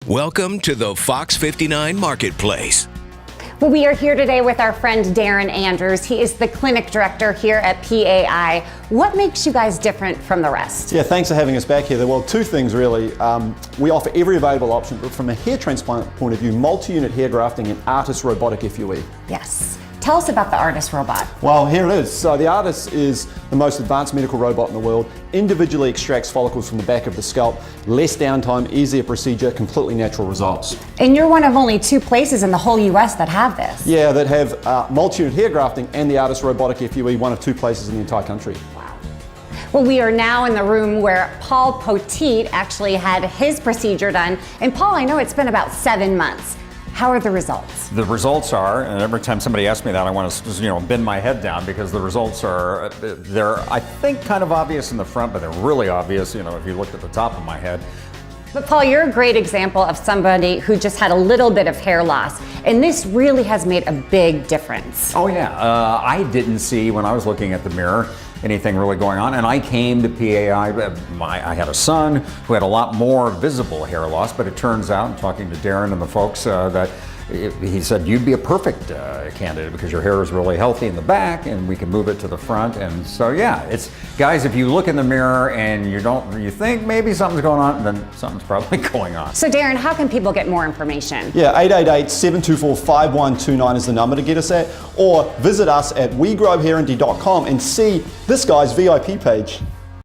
Welcome to the Fox 59 Marketplace. Well, we are here today with our friend Darren Andrews. He is the clinic director here at PAI. What makes you guys different from the rest? Yeah, thanks for having us back here. Well, two things really. We offer every available option, but from a hair transplant point of view, multi-unit hair grafting and ARTIS robotic FUE. Yes. Tell us about the ARTIS robot. Well, here it is. So the ARTIS is the most advanced medical robot in the world. Individually extracts follicles from the back of the scalp. Less downtime, easier procedure, completely natural results. And you're one of only 2 places in the whole US that have this. Yeah, that have multi-unit hair grafting and the ARTIS robotic FUE, one of 2 places in the entire country. Wow. Well, we are now in the room where Paul Poteet actually had his procedure done. And Paul, I know it's been about 7 months. How are the results? The results are, and every time somebody asks me that, I want to bend my head down because the results are, they're I think kind of obvious in the front, but they're really obvious, if you looked at the top of my head. But Paul, you're a great example of somebody who just had a little bit of hair loss, and this really has made a big difference. Oh yeah, I didn't see when I was looking at the mirror anything really going on, and I came to PAI. I had a son who had a lot more visible hair loss, but it turns out, talking to Darren and the folks, that he said you'd be a perfect candidate because your hair is really healthy in the back and we can move it to the front. And so yeah, it's guys, if you look in the mirror and you think maybe something's going on, then something's probably going on. So Darren, how can people get more information? Yeah, 888-724-5129 is the number to get us at, or visit us at wegrowhairnd.com and see this guy's VIP page.